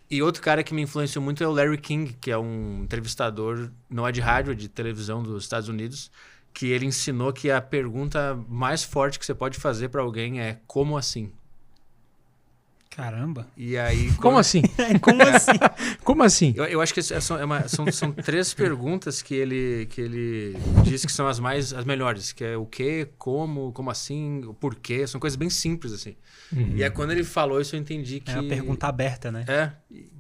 E outro cara que me influenciou muito é o Larry King, que é um entrevistador, não é de rádio, é de televisão dos Estados Unidos, que ele ensinou que a pergunta mais forte que você pode fazer para alguém é como assim? Caramba. E aí, Como assim? Como assim? Como assim? Eu acho que são 3 perguntas que ele diz que são as melhores, que é o quê, como assim, o porquê, são coisas bem simples assim. E é quando ele falou isso eu entendi que... É uma pergunta aberta, né?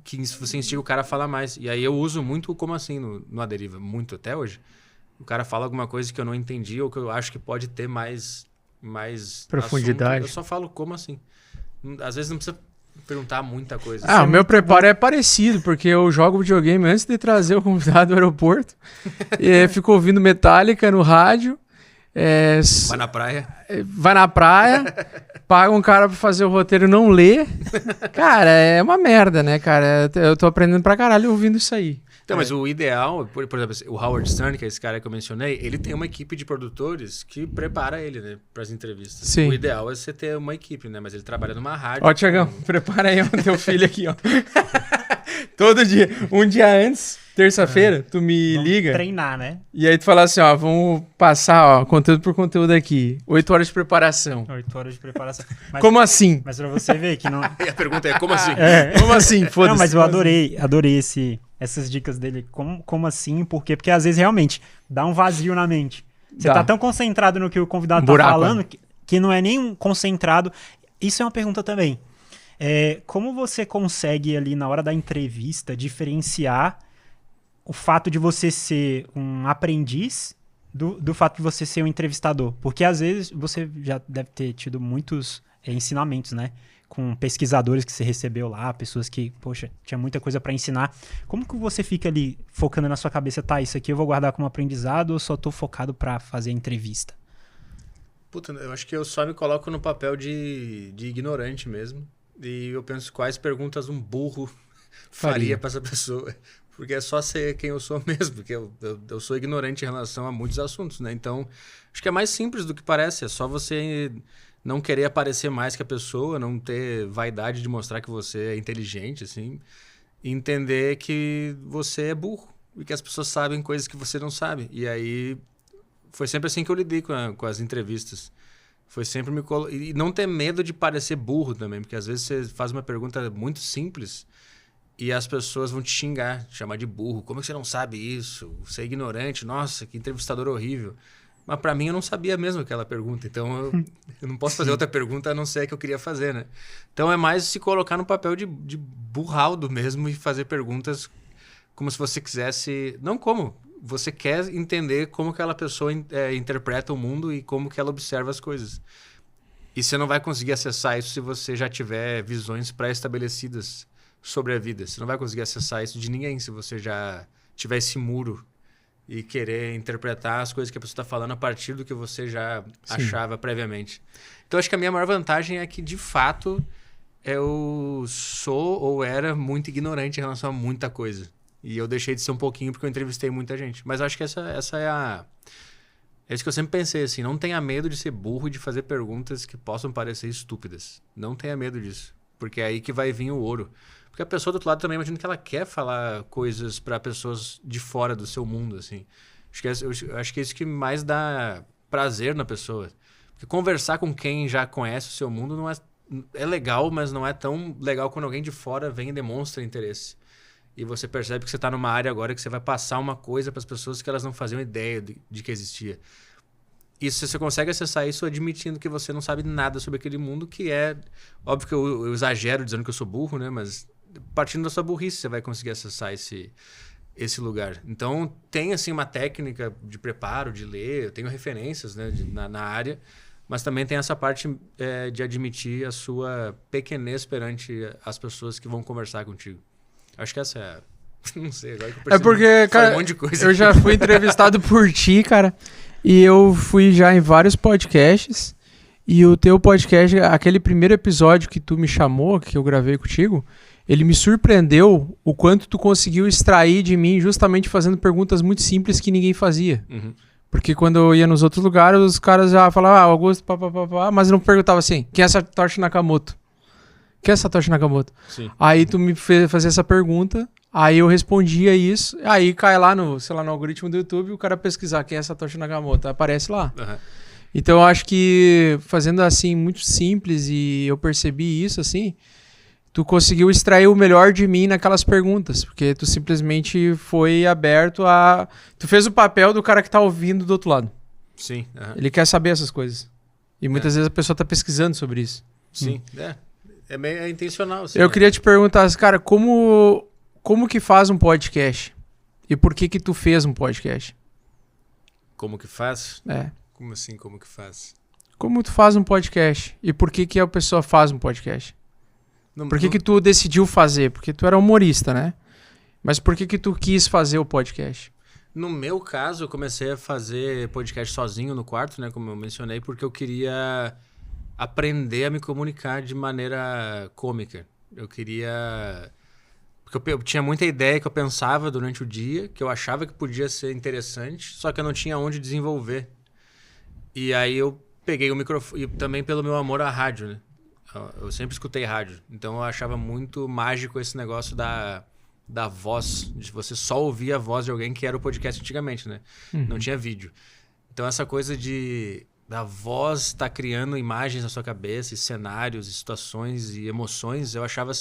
Que você instiga o cara a falar mais. E aí eu uso muito o como assim no A Deriva, muito até hoje. O cara fala alguma coisa que eu não entendi ou que eu acho que pode ter mais profundidade. Assunto, eu só falo como assim. Às vezes não precisa perguntar muita coisa. O meu preparo é parecido, porque eu jogo videogame antes de trazer o convidado do aeroporto. E fico ouvindo Metallica no rádio. Vai na praia. Vai na praia, paga um cara pra fazer o roteiro e não lê. Cara, é uma merda, né, cara? Eu tô aprendendo pra caralho ouvindo isso aí. Então, mas o ideal, por exemplo, o Howard Stern, que é esse cara que eu mencionei, ele tem uma equipe de produtores que prepara ele, né, para as entrevistas. Sim. O ideal é você ter uma equipe, né, mas ele trabalha numa rádio. Ó, Tiagão, prepara aí o teu filho aqui, ó. Todo dia, um dia antes, terça-feira, tu me liga. Treinar, né? E aí tu fala assim, ó, vamos passar, ó, conteúdo por conteúdo aqui. 8 horas de preparação. 8 horas de preparação. Mas, como assim? Mas pra você ver que não... E a pergunta é, como assim? Como assim? Foda-se. Não, mas eu adorei essas dicas dele. Como assim? Por quê? Porque às vezes realmente dá um vazio na mente. Você tá tão concentrado no que o convidado tá falando que não é nem concentrado. Isso é uma pergunta também. Como você consegue ali na hora da entrevista diferenciar o fato de você ser um aprendiz do fato de você ser um entrevistador? Porque às vezes você já deve ter tido muitos ensinamentos, né? Com pesquisadores que você recebeu lá, pessoas que, poxa, tinha muita coisa para ensinar. Como que você fica ali focando na sua cabeça, tá, isso aqui eu vou guardar como aprendizado ou só tô focado para fazer a entrevista? Puta, eu acho que eu só me coloco no papel de ignorante mesmo. E eu penso quais perguntas um burro faria para essa pessoa. Porque é só ser quem eu sou mesmo, porque eu sou ignorante em relação a muitos assuntos, né? Então, acho que é mais simples do que parece. É só você não querer aparecer mais que a pessoa, não ter vaidade de mostrar que você é inteligente, assim. E entender que você é burro e que as pessoas sabem coisas que você não sabe. E aí, foi sempre assim que eu lidei com as entrevistas. Foi sempre E não ter medo de parecer burro também, porque às vezes você faz uma pergunta muito simples e as pessoas vão te xingar, te chamar de burro. Como é que você não sabe isso? Você é ignorante? Nossa, que entrevistador horrível. Mas para mim eu não sabia mesmo aquela pergunta, então eu não posso fazer outra pergunta a não ser a que eu queria fazer, né? Então é mais se colocar no papel de burraldo mesmo e fazer perguntas como se você quisesse... Não como... Você quer entender como aquela pessoa interpreta o mundo e como que ela observa as coisas. E você não vai conseguir acessar isso se você já tiver visões pré-estabelecidas sobre a vida. Você não vai conseguir acessar isso de ninguém se você já tiver esse muro e querer interpretar as coisas que a pessoa está falando a partir do que você já achava previamente. Então, acho que a minha maior vantagem é que, de fato, eu sou ou era muito ignorante em relação a muita coisa. E eu deixei de ser um pouquinho porque eu entrevistei muita gente. Mas acho que essa é isso que eu sempre pensei, assim. Não tenha medo de ser burro e de fazer perguntas que possam parecer estúpidas. Não tenha medo disso. Porque é aí que vai vir o ouro. Porque a pessoa do outro lado também, imagina que ela quer falar coisas para pessoas de fora do seu mundo, assim. Acho que é isso que mais dá prazer na pessoa. Porque conversar com quem já conhece o seu mundo não é legal, mas não é tão legal quando alguém de fora vem e demonstra interesse. E você percebe que você está numa área agora que você vai passar uma coisa para as pessoas que elas não faziam ideia de que existia. E se você consegue acessar isso admitindo que você não sabe nada sobre aquele mundo, que é... Óbvio que eu exagero dizendo que eu sou burro, né? Mas partindo da sua burrice você vai conseguir acessar esse lugar. Então, tem assim uma técnica de preparo, de ler, eu tenho referências, né, na área, mas também tem essa parte de admitir a sua pequenez perante as pessoas que vão conversar contigo. Acho que essa é... Não sei, agora que eu percebo, porque, cara, um monte de coisa eu já fui entrevistado por ti, cara, e eu fui já em vários podcasts, e o teu podcast, aquele primeiro episódio que tu me chamou, que eu gravei contigo, ele me surpreendeu o quanto tu conseguiu extrair de mim justamente fazendo perguntas muito simples que ninguém fazia. Uhum. Porque quando eu ia nos outros lugares, os caras já falavam, Augusto, mas não perguntava assim, quem é Satoshi Nakamoto? Quem é Satoshi Nakamoto? Sim. Aí tu me fez fazer essa pergunta, aí eu respondia isso, aí cai lá no, sei lá, no algoritmo do YouTube, o cara pesquisar quem é Satoshi Nakamoto, aparece lá. Uhum. Então eu acho que fazendo assim muito simples, e eu percebi isso assim, tu conseguiu extrair o melhor de mim naquelas perguntas, porque tu simplesmente foi aberto a... Tu fez o papel do cara que tá ouvindo do outro lado. Sim. Uhum. Ele quer saber essas coisas. E muitas vezes a pessoa tá pesquisando sobre isso. Sim, é meio intencional. Assim, Eu queria te perguntar, cara, como que faz um podcast? E por que tu fez um podcast? Como que faz? É. Como assim, como que faz? Como tu faz um podcast? E por que a pessoa faz um podcast? Por que tu decidiu fazer? Porque tu era humorista, né? Mas por que tu quis fazer o podcast? No meu caso, eu comecei a fazer podcast sozinho no quarto, né? Como eu mencionei, porque eu queria aprender a me comunicar de maneira cômica. Eu queria... Porque eu tinha muita ideia que eu pensava durante o dia, que eu achava que podia ser interessante, só que eu não tinha onde desenvolver. E aí eu peguei o microfone, e também pelo meu amor à rádio, né? Eu sempre escutei rádio, então eu achava muito mágico esse negócio da voz, de você só ouvir a voz de alguém, que era o podcast antigamente, né? Uhum. Não tinha vídeo. Então essa coisa da voz estar criando imagens na sua cabeça, e cenários, e situações e emoções, eu achava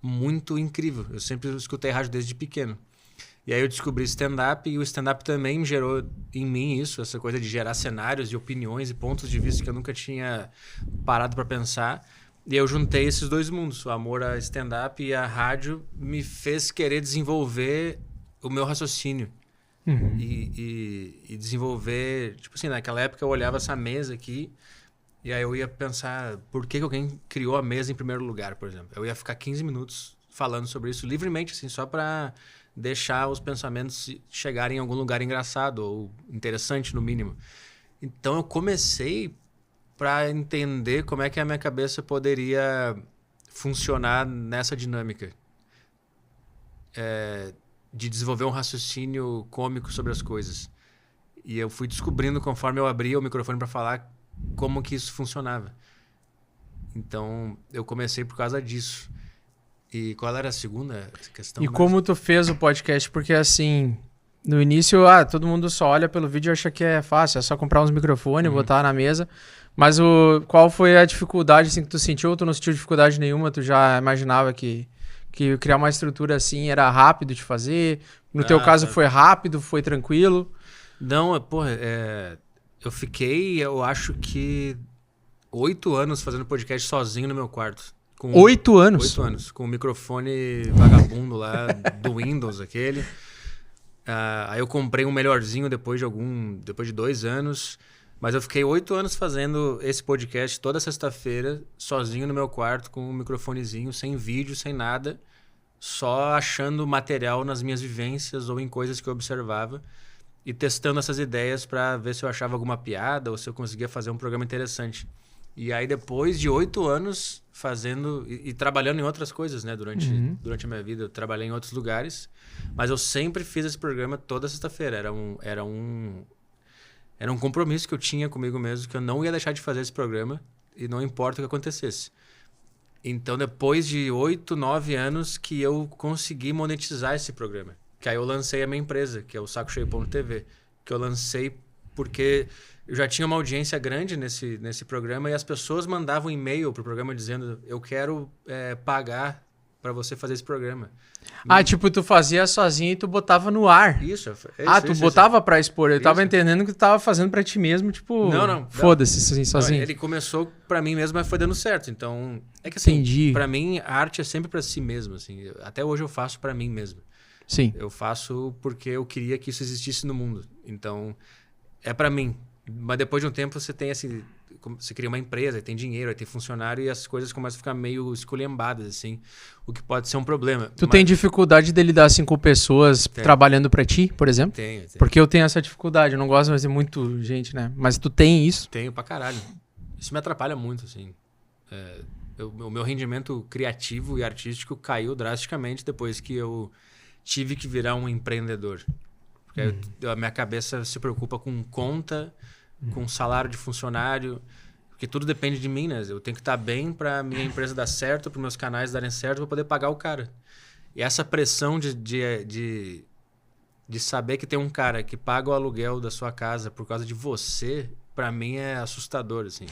muito incrível. Eu sempre escutei rádio desde pequeno. E aí eu descobri stand-up, e o stand-up também gerou em mim isso, essa coisa de gerar cenários e opiniões e pontos de vista que eu nunca tinha parado para pensar. E eu juntei esses dois mundos, o amor a stand-up e a rádio me fez querer desenvolver o meu raciocínio. Uhum. E desenvolver... Tipo assim, naquela época eu olhava essa mesa aqui e aí eu ia pensar por que alguém criou a mesa em primeiro lugar, por exemplo. Eu ia ficar 15 minutos falando sobre isso livremente, assim, só para deixar os pensamentos chegarem em algum lugar engraçado ou interessante, no mínimo. Então eu comecei para entender como é que a minha cabeça poderia funcionar nessa dinâmica. De desenvolver um raciocínio cômico sobre as coisas. E eu fui descobrindo, conforme eu abria o microfone para falar, como que isso funcionava. Então, eu comecei por causa disso. E qual era a segunda questão? E como tu fez o podcast? Porque assim, no início, todo mundo só olha pelo vídeo e acha que é fácil, é só comprar uns microfones, botar na mesa. Mas qual foi a dificuldade assim, que tu sentiu? Ou tu não sentiu dificuldade nenhuma? Tu já imaginava que criar uma estrutura assim era rápido de fazer? No teu caso foi rápido, foi tranquilo? Não, eu fiquei, eu acho que 8 anos fazendo podcast sozinho no meu quarto. 8 anos? 8 anos, com o microfone vagabundo lá do Windows, aquele. Aí eu comprei um melhorzinho depois de 2 anos. Mas eu fiquei 8 anos fazendo esse podcast toda sexta-feira, sozinho no meu quarto, com um microfonezinho, sem vídeo, sem nada, só achando material nas minhas vivências ou em coisas que eu observava e testando essas ideias para ver se eu achava alguma piada ou se eu conseguia fazer um programa interessante. E aí, depois de 8 anos fazendo e trabalhando em outras coisas, né, durante a minha vida, eu trabalhei em outros lugares, mas eu sempre fiz esse programa toda sexta-feira. Era um compromisso que eu tinha comigo mesmo, que eu não ia deixar de fazer esse programa, e não importa o que acontecesse. Então, depois de 8, 9 anos que eu consegui monetizar esse programa. Que aí eu lancei a minha empresa, que é o sacocheio.tv. Que eu lancei porque eu já tinha uma audiência grande nesse programa, e as pessoas mandavam e-mail pro programa dizendo: eu quero pagar para você fazer esse programa. Tipo, tu fazia sozinho e tu botava no ar. Isso. Tu botava pra expor. Eu tava entendendo que tu tava fazendo pra ti mesmo, tipo... Não. Foda-se, assim, sozinho. Não, ele começou pra mim mesmo, mas foi dando certo. Então, é que assim, entendi. Pra mim, a arte é sempre pra si mesmo, assim. Até hoje eu faço pra mim mesmo. Sim. Eu faço porque eu queria que isso existisse no mundo. Então, é pra mim. Mas depois de um tempo você tem assim... Você cria uma empresa, tem dinheiro, tem funcionário, e as coisas começam a ficar meio esculhambadas, assim. O que pode ser um problema. Tem dificuldade de lidar assim com pessoas trabalhando pra ti, por exemplo? Tenho. Porque eu tenho essa dificuldade. Eu não gosto de fazer muito gente, né? Mas tu tem isso? Tenho pra caralho. Isso me atrapalha muito, assim. O meu rendimento criativo e artístico caiu drasticamente depois que eu tive que virar um empreendedor. Porque a minha cabeça se preocupa com conta, com salário de funcionário, Porque tudo depende de mim, né? Eu tenho que estar bem para minha empresa dar certo, para meus canais darem certo, para poder pagar o cara. E essa pressão de saber que tem um cara que paga o aluguel da sua casa por causa de você, para mim é assustador, assim.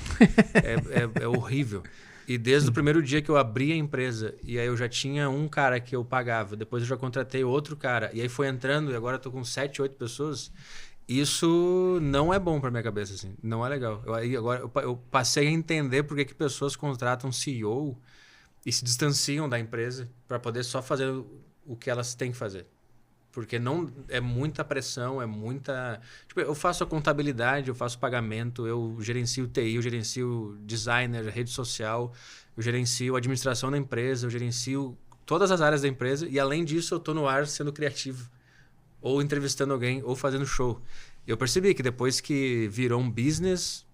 É horrível. E desde o primeiro dia que eu abri a empresa, e aí eu já tinha um cara que eu pagava, depois eu já contratei outro cara, e aí foi entrando, e agora eu tô com 7, 8 pessoas. Isso não é bom pra minha cabeça, assim. Não é legal. Agora eu passei a entender por que pessoas contratam CEO e se distanciam da empresa para poder só fazer o que elas têm que fazer. Porque não é muita pressão, é muita... Tipo, eu faço a contabilidade, eu faço pagamento, eu gerencio TI, eu gerencio designer, rede social, eu gerencio a administração da empresa, eu gerencio todas as áreas da empresa e, além disso, eu tô no ar sendo criativo. Ou entrevistando alguém, ou fazendo show. Eu percebi que depois que virou um business,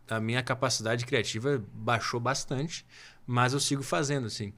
a minha capacidade criativa baixou bastante, mas eu sigo fazendo, assim.